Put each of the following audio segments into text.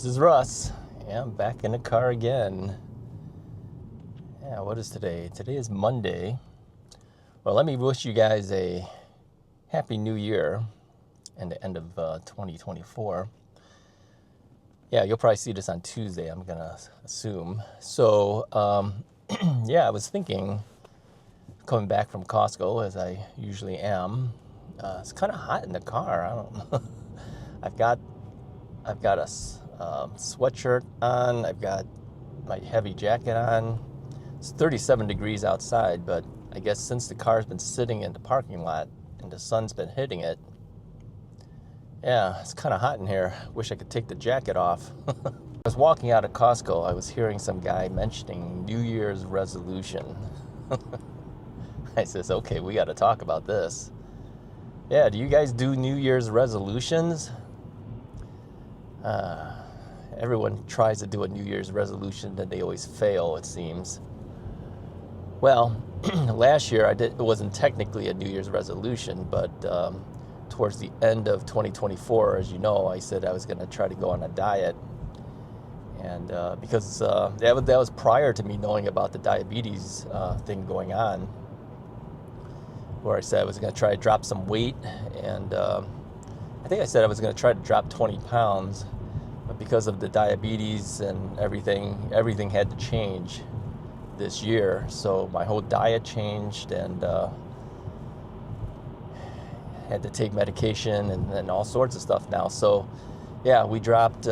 This is Russ. Yeah, I'm back in the car again. Yeah, what is today? Today is Monday. Well, let me wish you guys a happy new year and the end of 2024. Yeah, you'll probably see this on Tuesday, I'm going to assume. So, yeah, I was thinking, coming back from Costco, as I usually am, it's kind of hot in the car. I don't know. I've got a sweatshirt on. I've got my heavy jacket on. It's 37 degrees outside, but I guess since the car's been sitting in the parking lot and the sun's been hitting it, yeah, it's kind of hot in here. Wish I could take the jacket off. I was walking out of Costco. I was hearing some guy mentioning New Year's resolution. I says, okay, we got to talk about this. Yeah, do you guys do New Year's resolutions? Everyone tries to do a New Year's resolution, then they always fail, it seems. Well, last year it wasn't technically a New Year's resolution, but towards the end of 2024, as you know, I said I was going to try to go on a diet. And because that was prior to me knowing about the diabetes thing going on, where I said I was going to try to drop some weight. And I think I said I was going to try to drop 20 pounds. But because of the diabetes and everything had to change this year. So my whole diet changed, and had to take medication and all sorts of stuff now. So yeah, we dropped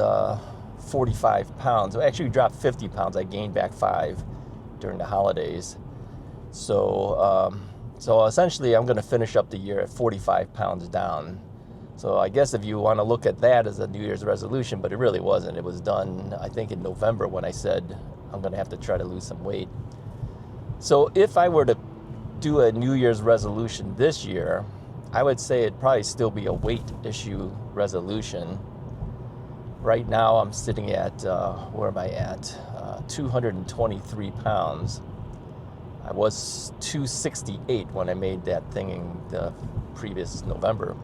45 pounds. Actually, we dropped 50 pounds. I gained back 5 during the holidays. So essentially, I'm going to finish up the year at 45 pounds down. So I guess if you want to look at that as a New Year's resolution, but it really wasn't. It was done, I think, in November when I said I'm going to have to try to lose some weight. So if I were to do a New Year's resolution this year, I would say it'd probably still be a weight issue resolution. Right now I'm sitting at, where am I at? 223 pounds. I was 268 when I made that thing in the previous November.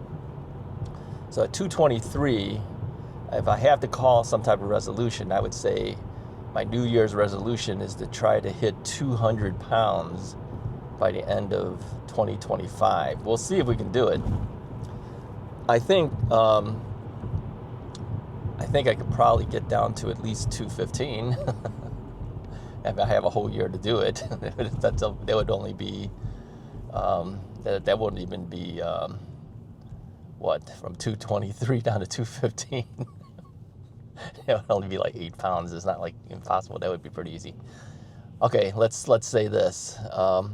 So at 223, if I have to call some type of resolution, I would say my New Year's resolution is to try to hit 200 pounds by the end of 2025. We'll see if we can do it. I think I could probably get down to at least 215. If I have a whole year to do it. That would only be, that wouldn't even be, from 223 down to 215. It would only be like 8 pounds. It's not like impossible. That would be pretty easy. Okay, let's say this. We're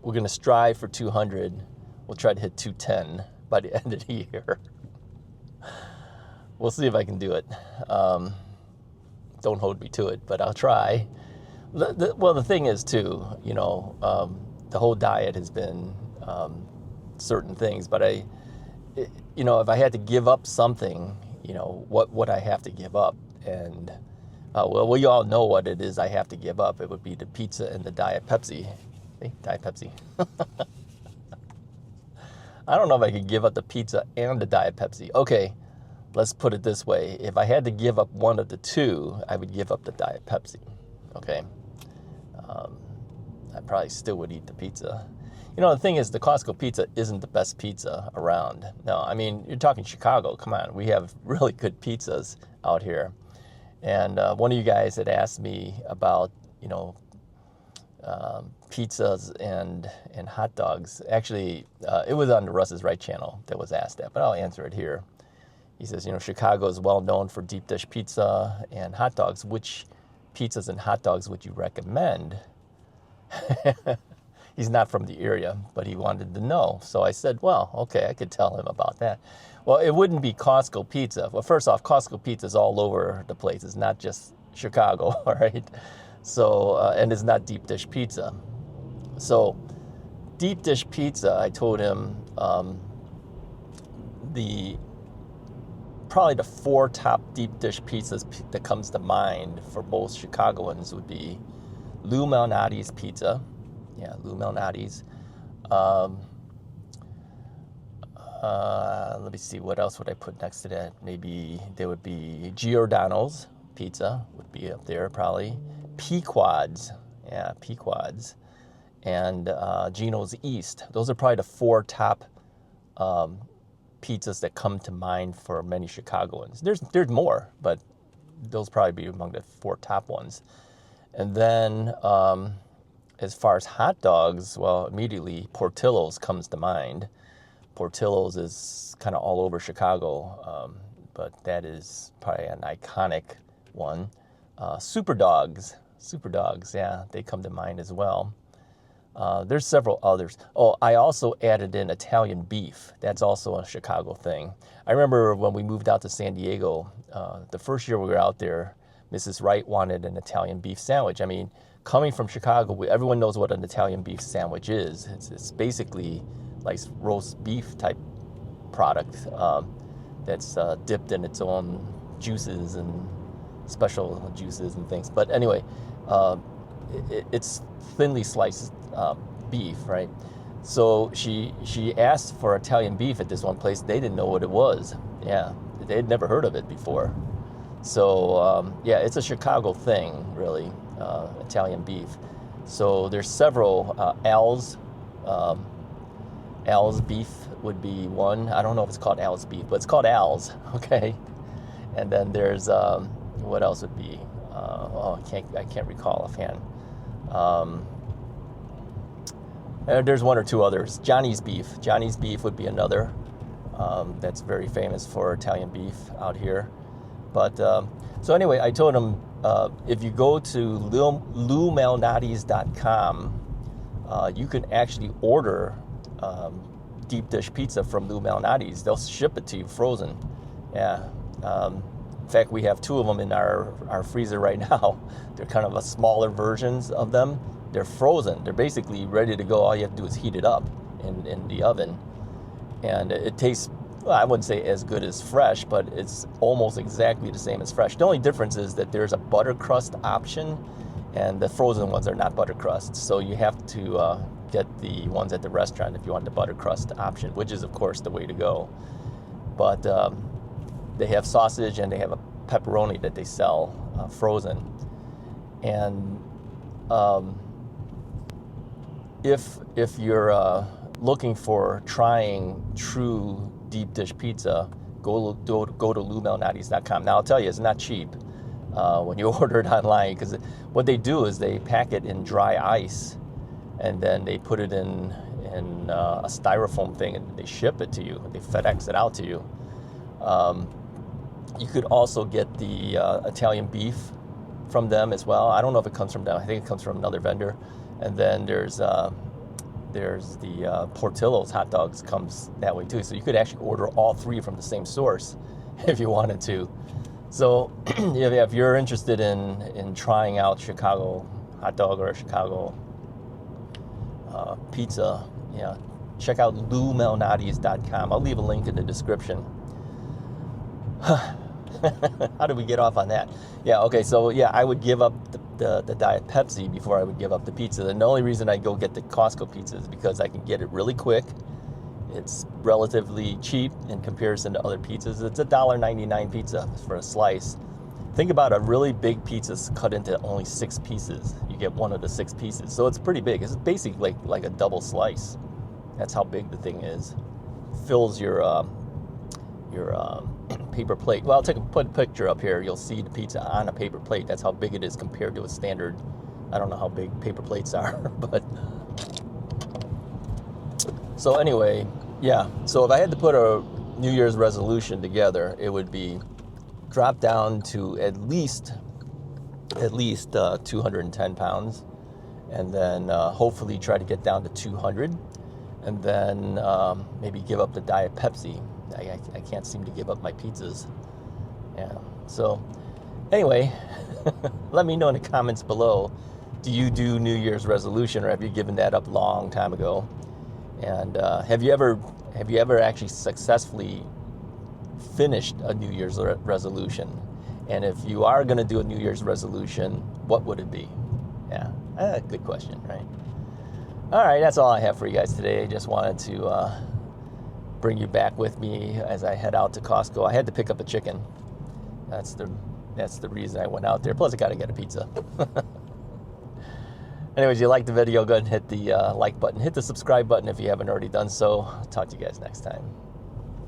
going to strive for 200. We'll try to hit 210 by the end of the year. We'll see if I can do it. Don't hold me to it, but I'll try. Well, the thing is, too, the whole diet has been certain things, but if I had to give up something, what would I have to give up? And, well, we all know what it is I have to give up. It would be the pizza and the Diet Pepsi. Hey, Diet Pepsi. I don't know if I could give up the pizza and the Diet Pepsi. Okay, let's put it this way. If I had to give up one of the two, I would give up the Diet Pepsi. Okay? I probably still would eat the pizza. The thing is, the Costco pizza isn't the best pizza around. No, I mean, you're talking Chicago. Come on, we have really good pizzas out here. And one of you guys had asked me about, pizzas and hot dogs. Actually, it was on the Russ's Right channel that was asked that, but I'll answer it here. He says, Chicago is well known for deep dish pizza and hot dogs. Which pizzas and hot dogs would you recommend? He's not from the area, but he wanted to know. So I said, well, okay, I could tell him about that. Well, it wouldn't be Costco pizza. Well, first off, Costco pizza is all over the place. It's not just Chicago, all right? So, and it's not deep dish pizza. So, deep dish pizza, I told him probably the 4 top deep dish pizzas that comes to mind for most Chicagoans would be loumalnati's pizza. Yeah, loumalnati's. Let me see, what else would I put next to that? Maybe there would be Giordano's, pizza would be up there probably. Pequods, yeah, Pequods, and Gino's East. Those are probably the 4 top pizzas that come to mind for many Chicagoans. There's more, but those probably be among the 4 top ones. And then as far as hot dogs, well, immediately Portillo's comes to mind. Portillo's is kind of all over Chicago, but that is probably an iconic one. Super Dogs, yeah, they come to mind as well. There's several others. Oh, I also added in Italian beef. That's also a Chicago thing. I remember when we moved out to San Diego, the first year we were out there, Mrs. Wright wanted an Italian beef sandwich. I mean, coming from Chicago, everyone knows what an Italian beef sandwich is. It's basically like roast beef type product that's dipped in its own juices and special juices and things. But anyway, it's thinly sliced beef, right? So she asked for Italian beef at this one place. They didn't know what it was. Yeah, they had never heard of it before. So yeah, it's a Chicago thing, really, Italian beef. So there's several. Al's beef would be one. I don't know if it's called Al's beef, but it's called Al's. Okay. And then there's what else would be? I can't recall offhand. There's 1 or 2 others. Johnny's beef. Johnny's beef would be another. That's very famous for Italian beef out here. But so anyway, I told him if you go to loumalnatis.com, you can actually order deep dish pizza from loumalnati's. They'll ship it to you frozen. Yeah. In fact, we have 2 of them in our freezer right now. They're kind of a smaller versions of them. They're frozen. They're basically ready to go. All you have to do is heat it up in the oven. And it tastes, well, I wouldn't say as good as fresh, but it's almost exactly the same as fresh. The only difference is that there's a butter crust option, and the frozen ones are not butter crust. So you have to get the ones at the restaurant if you want the butter crust option, which is, of course, the way to go. But they have sausage and they have a pepperoni that they sell frozen. And if you're looking for trying true deep dish pizza, go to loumalnatis.com. Now I'll tell you, it's not cheap when you order it online, because what they do is they pack it in dry ice and then they put it in a styrofoam thing and they ship it to you. They FedEx it out to you. You could also get the Italian beef from them as well. I don't know if it comes from them. I think it comes from another vendor. And then there's the Portillo's hot dogs comes that way too. So you could actually order all 3 from the same source if you wanted to. So if you're interested in trying out Chicago hot dog or Chicago pizza, yeah, check out loumalnatis.com. I'll leave a link in the description. How did we get off on that? Yeah, okay, so yeah, I would give up the Diet Pepsi before I would give up the pizza. And the only reason I go get the Costco pizza is because I can get it really quick. It's relatively cheap in comparison to other pizzas. It's $1.99 pizza for a slice. Think about a really big pizza cut into only 6 pieces. You get one of the 6 pieces. So it's pretty big. It's basically like a double slice. That's how big the thing is. Fills your paper plate. Well, put a picture up here. You'll see the pizza on a paper plate. That's how big it is compared to a standard. I don't know how big paper plates are, but so anyway, yeah. So if I had to put a New Year's resolution together, it would be drop down to at least 210 pounds, and then hopefully try to get down to 200, and then maybe give up the Diet Pepsi. I can't seem to give up my pizzas. Yeah. So anyway, let me know in the comments below. Do you do New Year's resolution, or have you given that up a long time ago? And have you ever actually successfully finished a New Year's resolution? And if you are going to do a New Year's resolution, what would it be? Yeah, good question, right? All right, that's all I have for you guys today. I just wanted to bring you back with me as I head out to Costco. I had to pick up a chicken. That's the That's the reason I went out there. Plus, I got to get a pizza. Anyways, you like the video, go ahead and hit the like button. Hit the subscribe button if you haven't already done so. I'll talk to you guys next time.